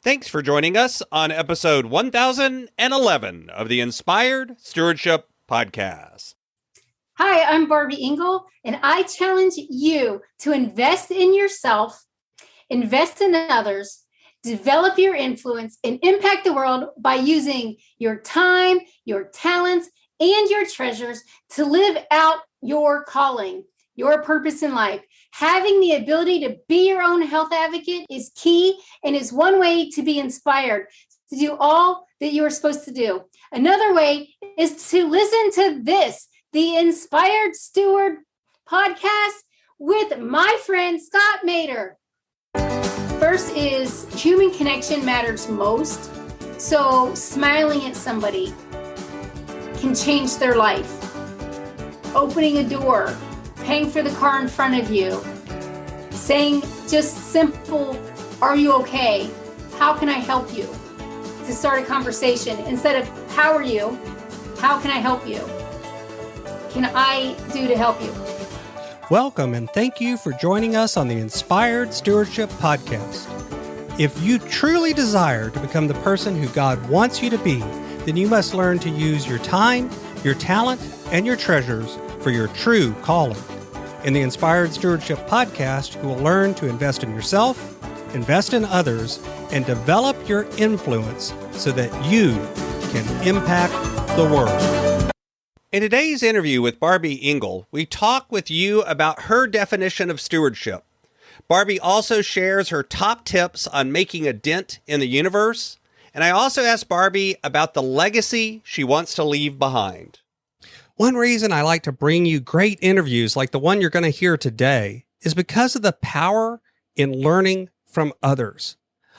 Thanks for joining us on episode 1011 of the Inspired Stewardship Podcast. Hi, I'm Barby Ingle, and I challenge you to invest in yourself, invest in others, develop your influence, and impact the world by using your time, your talents, and your treasures to live out your calling, your purpose in life. Having the ability to be your own health advocate is key and is one way to be inspired to do all that you are supposed to do. Another way is to listen to this, the Inspired Steward podcast with my friend Scott Mater. First is human connection matters most. So smiling at somebody can change their life. Opening a door, paying for the car in front of you, saying just simple, "Are you okay? How can I help you?" to start a conversation instead of "How are you? How can I help you? Can I do to help you?" Welcome and thank you for joining us on the Inspired Stewardship Podcast. If you truly desire to become the person who God wants you to be, then you must learn to use your time, your talent, and your treasures for your true calling. In the Inspired Stewardship Podcast, you will learn to invest in yourself, invest in others, and develop your influence so that you can impact the world. In today's interview with Barby Ingle, we talk with you about her definition of stewardship. Barby also shares her top tips on making a dent in the universe. And I also asked Barby about the legacy she wants to leave behind. One reason I like to bring you great interviews like the one you're going to hear today is because of the power in learning from others.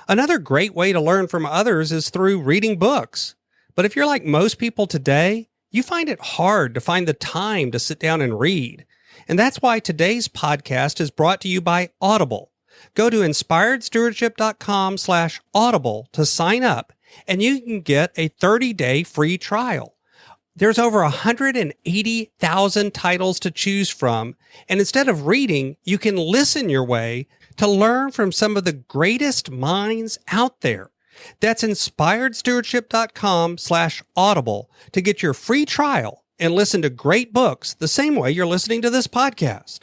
Another great way to learn from others is through reading books. But if you're like most people today, you find it hard to find the time to sit down and read. And that's why today's podcast is brought to you by Audible. Go to inspiredstewardship.com/audible to sign up, and you can get a 30-day free trial. There's over 180,000 titles to choose from, and instead of reading, you can listen your way to learn from some of the greatest minds out there. That's inspiredstewardship.com/audible to get your free trial and listen to great books the same way you're listening to this podcast.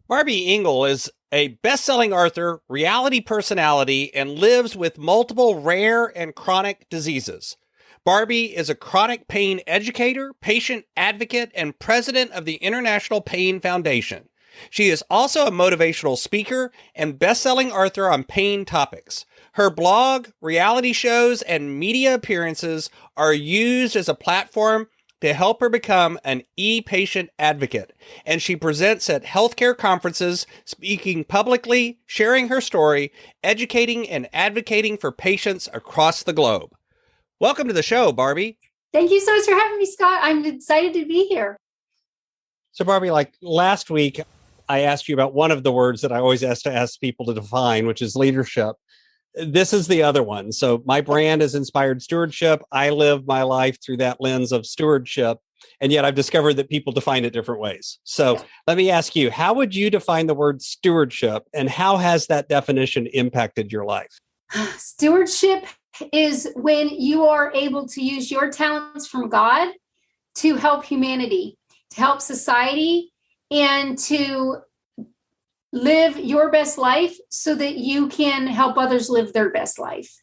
Barby Ingle is a best-selling author, reality personality, and lives with multiple rare and chronic diseases. Barby is a chronic pain educator, patient advocate, and president of the International Pain Foundation. She is also a motivational speaker and best-selling author on pain topics. Her blog, reality shows, and media appearances are used as a platform to help her become an e-patient advocate. And she presents at healthcare conferences, speaking publicly, sharing her story, educating and advocating for patients across the globe. Welcome to the show, Barby. Thank you so much for having me, Scott. I'm excited to be here. So Barby, like last week, I asked you about one of the words that I always ask people to define, which is leadership. This is the other one. So my brand is Inspired Stewardship. I live my life through that lens of stewardship. And yet I've discovered that people define it different ways. So let me ask you, how would you define the word stewardship, and how has that definition impacted your life? Stewardship is when you are able to use your talents from God to help humanity, to help society, and to live your best life so that you can help others live their best life.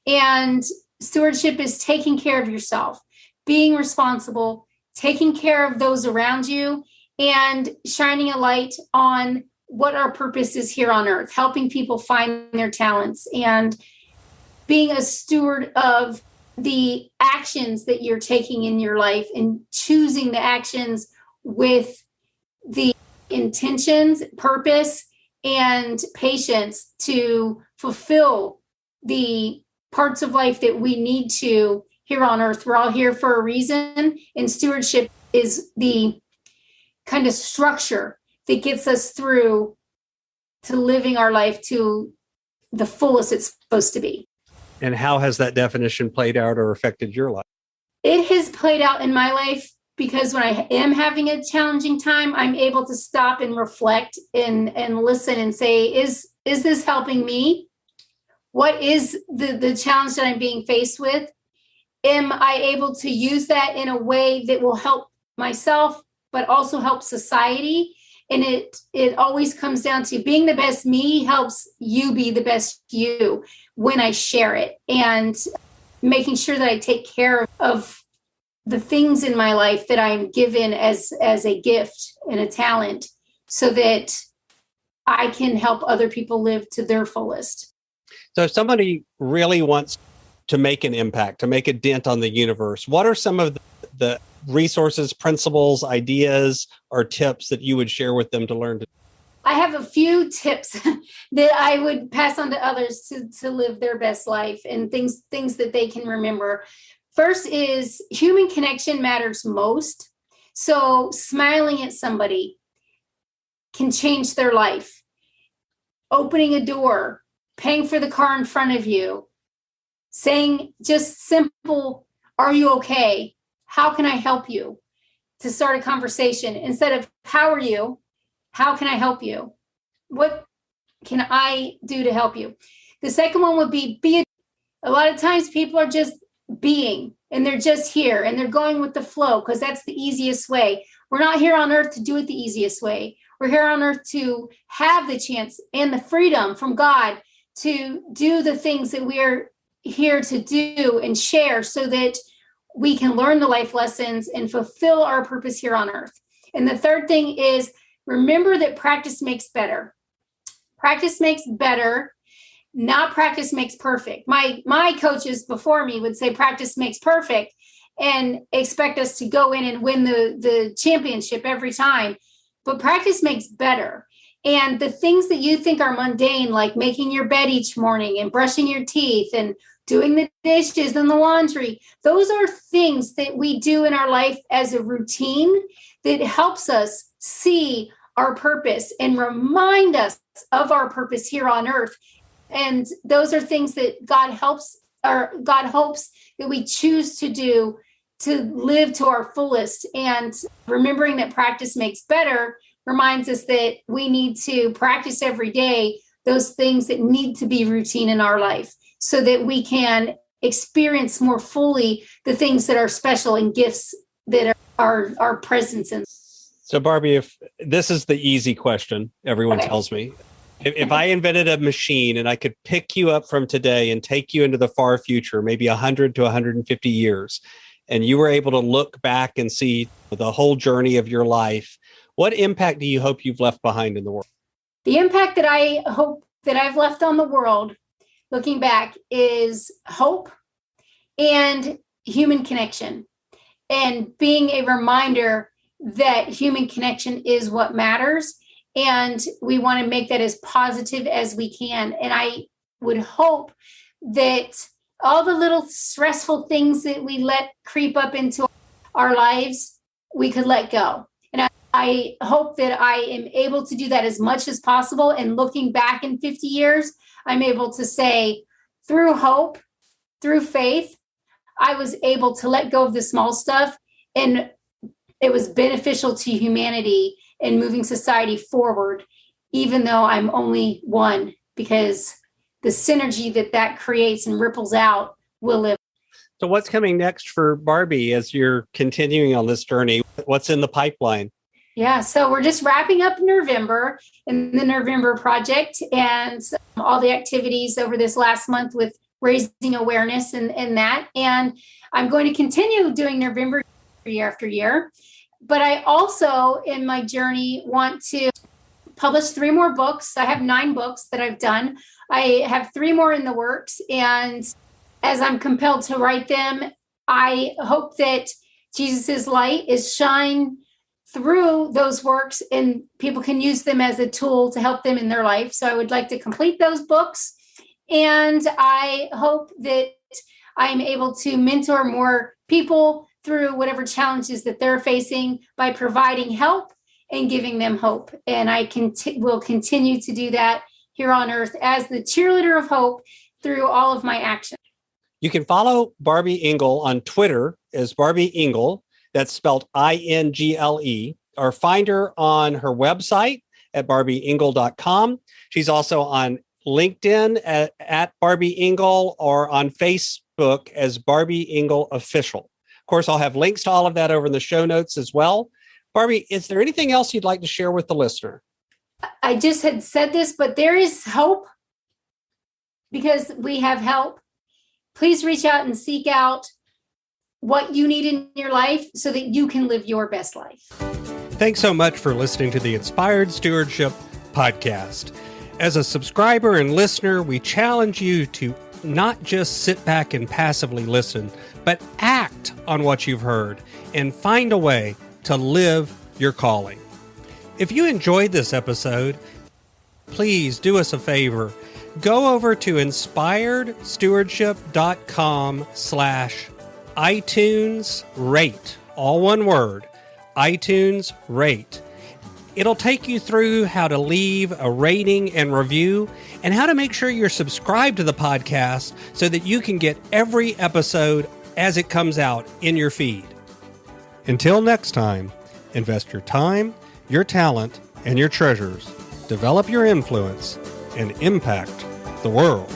And stewardship is taking care of yourself, being responsible, taking care of those around you, and shining a light on what our purpose is here on earth, helping people find their talents and being a steward of the actions that you're taking in your life and choosing the actions with the intentions, purpose, and patience to fulfill the parts of life that we need to here on earth. We're all here for a reason, and stewardship is the kind of structure that gets us through to living our life to the fullest it's supposed to be. And how has that definition played out or affected your life? It has played out in my life because when I am having a challenging time, I'm able to stop and reflect and listen and say, is this helping me? what is the challenge that I'm being faced with? Am I able to use that in a way that will help myself, but also help society? And it always comes down to being the best me helps you be the best you when I share it, and making sure that I take care of the things in my life that I'm given as a gift and a talent, so that I can help other people live to their fullest. So if somebody really wants to make an impact, to make a dent on the universe, what are some of the resources, principles, ideas, or tips that you would share with them to learn? I have a few tips that I would pass on to others to live their best life, and things that they can remember. First is human connection matters most. So smiling at somebody can change their life. Opening a door, paying for the car in front of you, saying just simple, "Are you okay? How can I help you?" to start a conversation instead of "How are you? How can I help you? What can I do to help you?" The second one would be a lot of times people are just being, and they're just here, and they're going with the flow because that's the easiest way. We're not here on earth to do it the easiest way. We're here on earth to have the chance and the freedom from God to do the things that we are here to do and share, so that we can learn the life lessons and fulfill our purpose here on earth. And the third thing is, remember that practice makes better. Practice makes better, not practice makes perfect. My coaches before me would say practice makes perfect and expect us to go in and win the championship every time. But practice makes better. And the things that you think are mundane, like making your bed each morning and brushing your teeth and doing the dishes and the laundry, those are things that we do in our life as a routine that helps us see our purpose and remind us of our purpose here on earth. And those are things that God hopes that we choose to do to live to our fullest. And remembering that practice makes better reminds us that we need to practice every day those things that need to be routine in our life, so that we can experience more fully the things that are special and gifts that are our presence in. So Barbie, if this is the easy question, everyone Okay. tells me, if I invented a machine and I could pick you up from today and take you into the far future, maybe 100 to 150 years, and you were able to look back and see the whole journey of your life, what impact do you hope you've left behind in the world? The impact that I hope that I've left on the world, looking back, is hope and human connection, and being a reminder that human connection is what matters. And we want to make that as positive as we can. And I would hope that all the little stressful things that we let creep up into our lives, we could let go. And I hope that I am able to do that as much as possible. And looking back in 50 years, I'm able to say, through hope, through faith, I was able to let go of the small stuff, and it was beneficial to humanity and moving society forward, even though I'm only one, because the synergy that creates and ripples out will live. So what's coming next for Barbie as you're continuing on this journey? What's in the pipeline? Yeah, so we're just wrapping up November in the November project, and all the activities over this last month with raising awareness and that. And I'm going to continue doing November year after year. But I also, in my journey, want to publish 3 more books. I have 9 books that I've done. I have 3 more in the works. And as I'm compelled to write them, I hope that Jesus's light is shine through those works and people can use them as a tool to help them in their life. So I would like to complete those books. And I hope that I'm able to mentor more people through whatever challenges that they're facing by providing help and giving them hope. And I will continue to do that here on earth as the cheerleader of hope through all of my actions. You can follow Barbie Ingle on Twitter as Barbie Ingle. That's spelled Ingle, or find her on her website at barbieingle.com. She's also on LinkedIn at Barby Ingle or on Facebook as Barby Ingle Official. Of course, I'll have links to all of that over in the show notes as well. Barbie, is there anything else you'd like to share with the listener? I just had said this, but there is hope because we have help. Please reach out and seek out what you need in your life so that you can live your best life. Thanks so much for listening to the Inspired Stewardship podcast. As a subscriber and listener, we challenge you to not just sit back and passively listen, but act on what you've heard and find a way to live your calling. If you enjoyed this episode, please do us a favor. Go over to inspiredstewardship.com/iTunes rate, all one word, iTunes rate. It'll take you through how to leave a rating and review and how to make sure you're subscribed to the podcast so that you can get every episode as it comes out in your feed. Until next time, invest your time, your talent, and your treasures. Develop your influence and impact the world.